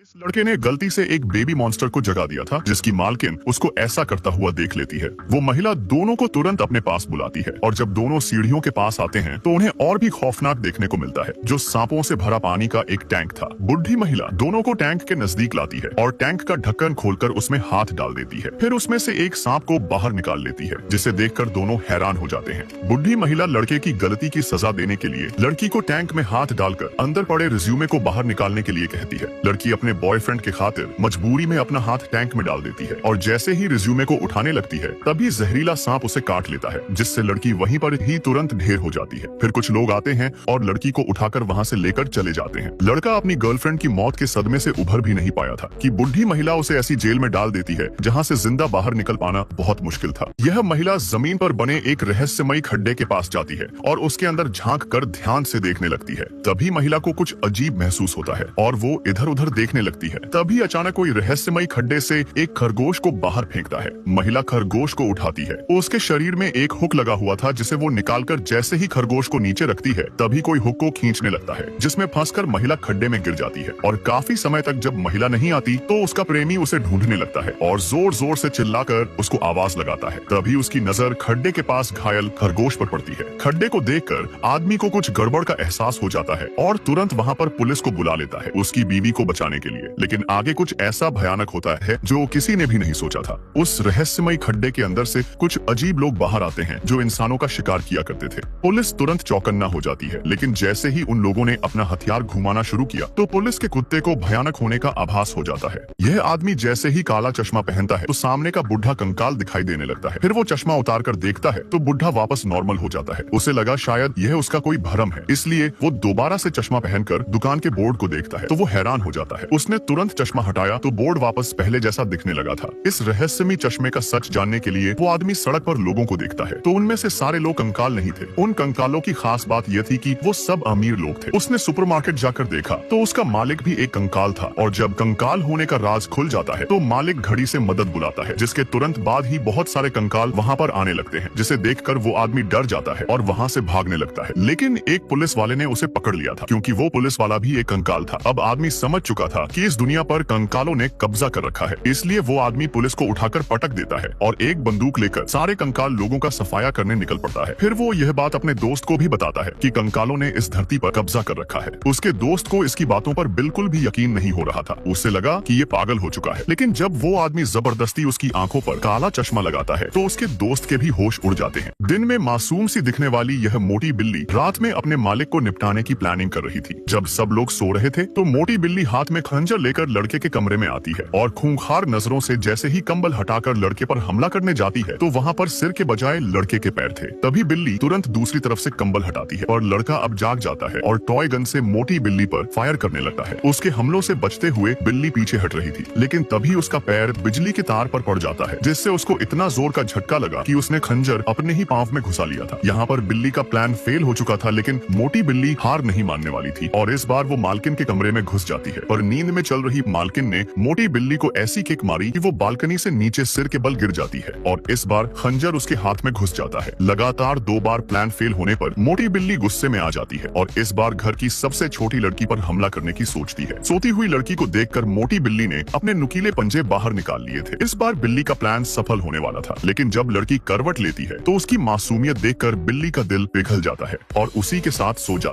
इस लड़के ने गलती से एक बेबी मॉन्स्टर को जगा दिया था, जिसकी मालकिन उसको ऐसा करता हुआ देख लेती है। वो महिला दोनों को तुरंत अपने पास बुलाती है और जब दोनों सीढ़ियों के पास आते हैं तो उन्हें और भी खौफनाक देखने को मिलता है, जो सांपों से भरा पानी का एक टैंक था। बुढ़ी महिला दोनों को टैंक के नजदीक लाती है और टैंक का ढक्कन खोलकर उसमें हाथ डाल देती है। फिर उसमें से एक सांप को बाहर निकाल लेती है, जिसे देखकर दोनों हैरान हो जाते हैं। बुढ़ी महिला लड़के की गलती की सजा देने के लिए लड़की को टैंक में हाथ डालकर अंदर पड़े रिज्यूमे को बाहर निकालने के लिए कहती है। लड़की अपने बॉयफ्रेंड के खातिर मजबूरी में अपना हाथ टैंक में डाल देती है और जैसे ही रिज्यूमे को उठाने लगती है तभी जहरीला सांप उसे काट लेता है, जिससे लड़की वहीं पर ही तुरंत ढेर हो जाती है। फिर कुछ लोग आते हैं और लड़की को उठाकर वहां से लेकर चले जाते हैं। लड़का अपनी गर्लफ्रेंड की मौत के सदमे से उभर भी नहीं पाया था कि बुढ़ी महिला उसे ऐसी जेल में डाल देती है जहां से जिंदा बाहर निकल पाना बहुत मुश्किल था। यह महिला जमीन पर बने एक रहस्यमयी खड्डे के पास जाती है और उसके अंदर झांक कर ध्यान से देखने लगती है। तभी महिला को कुछ अजीब महसूस होता है और वो इधर उधर देखने लगती है। तभी अचानक कोई रहस्यमयी खड्डे से एक खरगोश को बाहर फेंकता है। महिला खरगोश को उठाती है। उसके शरीर में एक हुक लगा हुआ था, जिसे वो निकालकर जैसे ही खरगोश को नीचे रखती है तभी कोई हुक को खींचने लगता है, जिसमें फंसकर महिला खड्डे में गिर जाती है। और काफी समय तक जब महिला नहीं आती तो उसका प्रेमी उसे ढूंढने लगता है और जोर जोर से चिल्लाकर उसको आवाज लगाता है। तभी उसकी नजर खड्डे के पास घायल खरगोश पर पड़ती है। खड्डे को देखकर आदमी को कुछ गड़बड़ का एहसास हो जाता है और तुरंत वहाँ पर पुलिस को बुला लेता है उसकी बीवी को बचाने के लिए। लेकिन आगे कुछ ऐसा भयानक होता है जो किसी ने भी नहीं सोचा था। उस रहस्यमयी खड्डे के अंदर से कुछ अजीब लोग बाहर आते हैं जो इंसानों का शिकार किया करते थे। पुलिस तुरंत चौकन्ना हो जाती है, लेकिन जैसे ही उन लोगों ने अपना हथियार घुमाना शुरू किया तो पुलिस के कुत्ते को भयानक होने का आभास हो जाता है। यह आदमी जैसे ही काला चश्मा पहनता है तो सामने का बुढ़ा कंकाल दिखाई देने लगता है। फिर वो चश्मा उतार कर देखता है तो बुढ़ा वापस नॉर्मल हो जाता है। उसे लगा शायद यह उसका कोई भ्रम है, इसलिए वो दोबारा से चश्मा पहनकर दुकान के बोर्ड को देखता है तो वो हैरान हो जाता है। उसने तुरंत चश्मा हटाया तो बोर्ड वापस पहले जैसा दिखने लगा था। इस रहस्यमयी चश्मे का सच जानने के लिए वो आदमी सड़क पर लोगों को देखता है तो उनमें से सारे लोग कंकाल नहीं थे। उन कंकालों की खास बात यह थी कि वो सब अमीर लोग थे। उसने सुपरमार्केट जाकर देखा तो उसका मालिक भी एक कंकाल था और जब कंकाल होने का राज खुल जाता है तो मालिक घड़ी से मदद बुलाता है, जिसके तुरंत बाद ही बहुत सारे कंकाल वहाँ पर आने लगते हैं, जिसे देखकर वो आदमी डर जाता है और वहाँ से भागने लगता है। लेकिन एक पुलिस वाले ने उसे पकड़ लिया था, क्योंकि वो पुलिस वाला भी एक कंकाल था। अब आदमी समझ चुका था कि इस दुनिया पर कंकालों ने कब्जा कर रखा है, इसलिए वो आदमी पुलिस को उठाकर पटक देता है और एक बंदूक लेकर सारे कंकाल लोगों का सफाया करने निकल पड़ता है। फिर वो यह बात अपने दोस्त को भी बताता है कि कंकालों ने इस धरती पर कब्जा कर रखा है। उसके दोस्त को इसकी बातों पर बिल्कुल भी यकीन नहीं हो रहा था। उसे लगा कि ये पागल हो चुका है। लेकिन जब वो आदमी जबरदस्ती उसकी आंखों पर काला चश्मा लगाता है तो उसके दोस्त के भी होश उड़ जाते हैं। दिन में मासूम सी दिखने वाली यह मोटी बिल्ली रात में अपने मालिक को निपटाने की प्लानिंग कर रही थी। जब सब लोग सो रहे थे तो मोटी बिल्ली हाथ में खंजर लेकर लड़के के कमरे में आती है और खूंखार नजरों से जैसे ही कंबल हटाकर लड़के पर हमला करने जाती है तो वहाँ पर सिर के बजाय लड़के के पैर थे। तभी बिल्ली तुरंत दूसरी तरफ से कंबल हटाती है और लड़का अब जाग जाता है और टॉय गन से मोटी बिल्ली पर फायर करने लगता है। उसके हमलों से बचते हुए बिल्ली पीछे हट रही थी, लेकिन तभी उसका पैर बिजली के तार पर पड़ जाता है, जिससे उसको इतना जोर का झटका लगा कि उसने खंजर अपने ही पांव में घुसा लिया था। यहाँ पर बिल्ली का प्लान फेल हो चुका था, लेकिन मोटी बिल्ली हार नहीं मानने वाली थी और इस बार वो मालकिन के कमरे में घुस जाती है और नींद में चल रही मालकिन ने मोटी बिल्ली को ऐसी किक मारी कि वो बालकनी से नीचे सिर के बल गिर जाती है और इस बार खंजर उसके हाथ में घुस जाता है। लगातार 2 बार प्लान फेल होने पर मोटी बिल्ली गुस्से में आ जाती है और इस बार घर की सबसे छोटी लड़की पर हमला करने की सोचती है। सोती हुई लड़की को देखकर मोटी बिल्ली ने अपने नुकीले पंजे बाहर निकाल लिए थे। इस बार बिल्ली का प्लान सफल होने वाला था, लेकिन जब लड़की करवट लेती है तो उसकी मासूमियत देखकर बिल्ली का दिल पिघल जाता है और उसी के साथ सो जाता है।